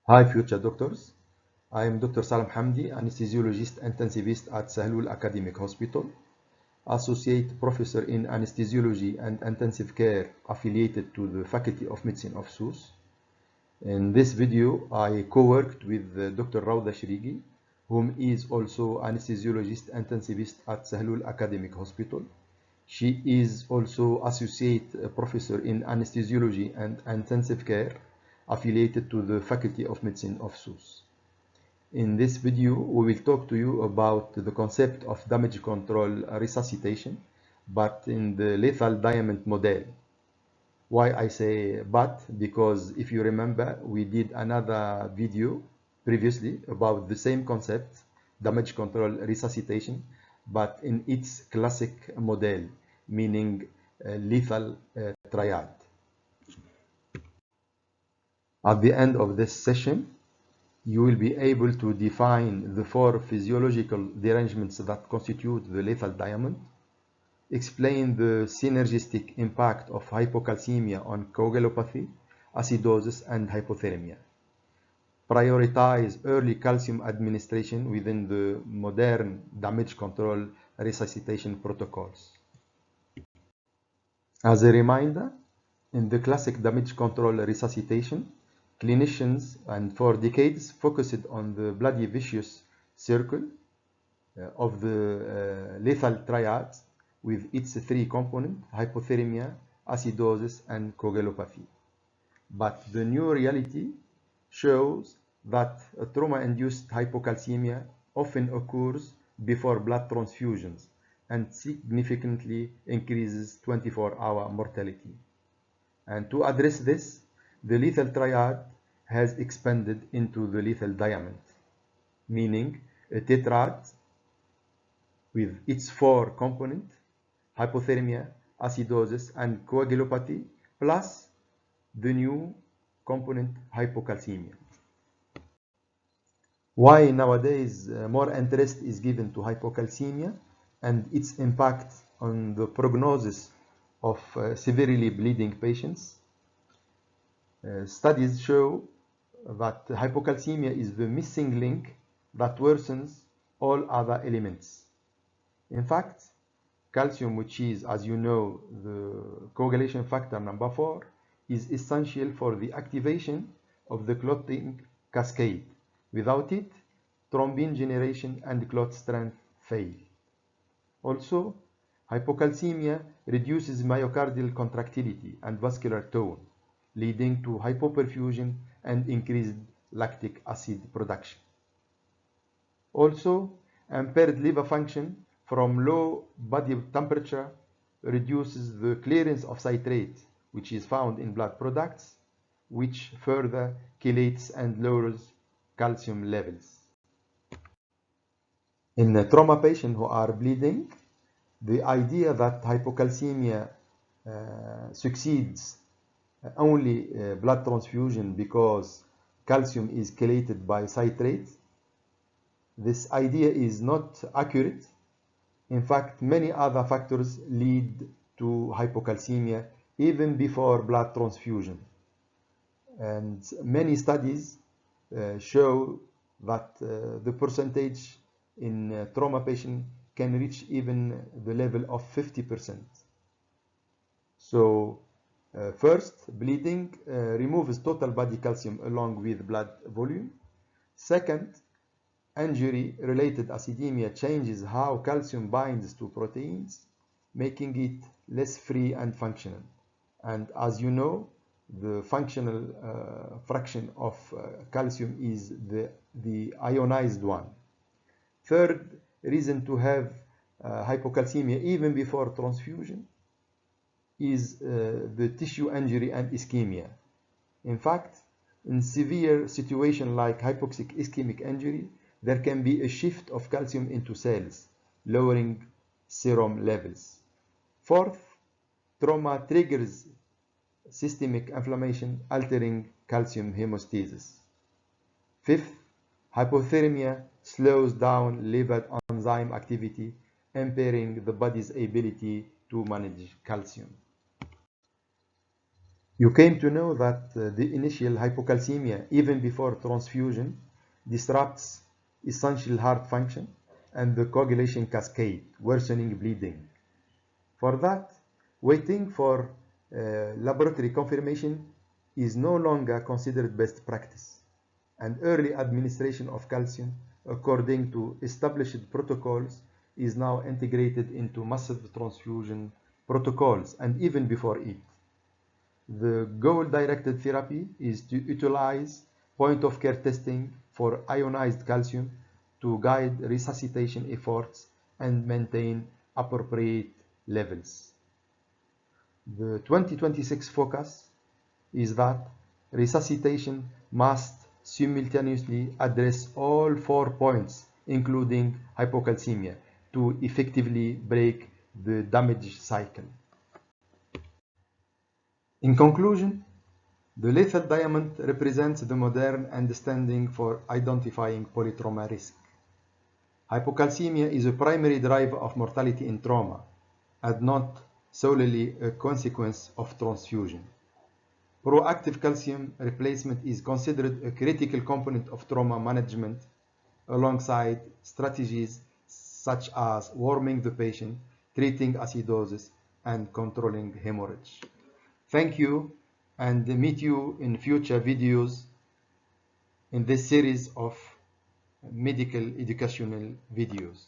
Hi, future doctors. I am Dr. Salam Hamdi, anesthesiologist intensivist at Sahlul Academic Hospital, associate professor in anesthesiology and intensive care affiliated to the Faculty of Medicine of SUS. In this video, I co-worked with Dr. Rauda Shrigi, whom is also anesthesiologist intensivist at Sahlul Academic Hospital. She is also associate professor in anesthesiology and intensive care affiliated to the Faculty of Medicine of SUS. In this video, we will talk to you about the concept of damage control resuscitation, but in the lethal diamond model. Why I say but? Because if you remember, we did another video previously about the same concept, damage control resuscitation, but in its classic model, meaning lethal triad. At the end of this session, you will be able to define the four physiological derangements that constitute the lethal diamond, explain the synergistic impact of hypocalcemia on coagulopathy, acidosis, and hypothermia. Prioritize early calcium administration within the modern damage control resuscitation protocols. As a reminder, in the classic damage control resuscitation, clinicians and for decades focused on the bloody vicious circle of the lethal triad with its three components, hypothermia, acidosis, and coagulopathy. But the new reality shows that trauma-induced hypocalcemia often occurs before blood transfusions and significantly increases 24-hour mortality. And to address this, the lethal triad has expanded into the lethal diamond, meaning a tetrad with its four components, hypothermia, acidosis, and coagulopathy, plus the new component hypocalcemia. Why nowadays more interest is given to hypocalcemia and its impact on the prognosis of severely bleeding patients? Studies show that hypocalcemia is the missing link that worsens all other elements. In fact, calcium, which is, as you know, the coagulation factor number 4, is essential for the activation of the clotting cascade. Without it, thrombin generation and clot strength fail. Also, hypocalcemia reduces myocardial contractility and vascular tone, leading to hypoperfusion and increased lactic acid production. Also, impaired liver function from low body temperature reduces the clearance of citrate, which is found in blood products, which further chelates and lowers calcium levels. In trauma patients who are bleeding, the idea that hypocalcemia succeeds only blood transfusion because calcium is chelated by citrate, this idea is not accurate. In fact, many other factors lead to hypocalcemia even before blood transfusion. And many studies show that the percentage in trauma patient can reach even the level of 50%. So first, bleeding removes total body calcium along with blood volume. Second, injury-related acidemia changes how calcium binds to proteins, making it less free and functional. And as you know, the functional fraction of calcium is the ionized one. Third reason to have hypocalcemia even before transfusion is the tissue injury and ischemia. In fact, in severe situation like hypoxic ischemic injury, there can be a shift of calcium into cells, lowering serum levels. Fourth, trauma triggers systemic inflammation, altering calcium hemostasis. Fifth, hypothermia slows down liver enzyme activity, impairing the body's ability to manage calcium. You came to know that the initial hypocalcemia, even before transfusion, disrupts essential heart function and the coagulation cascade, worsening bleeding. For that, waiting for laboratory confirmation is no longer considered best practice, and early administration of calcium, according to established protocols, is now integrated into massive transfusion protocols and even before it. The goal-directed therapy is to utilize point-of-care testing for ionized calcium to guide resuscitation efforts and maintain appropriate levels. The 2026 focus is that resuscitation must simultaneously address all 4 points, including hypocalcemia, to effectively break the damage cycle. In conclusion, the lethal diamond represents the modern understanding for identifying polytrauma risk. Hypocalcemia is a primary driver of mortality in trauma, and not solely a consequence of transfusion. Proactive calcium replacement is considered a critical component of trauma management alongside strategies such as warming the patient, treating acidosis, and controlling hemorrhage. Thank you, and meet you in future videos in this series of medical educational videos.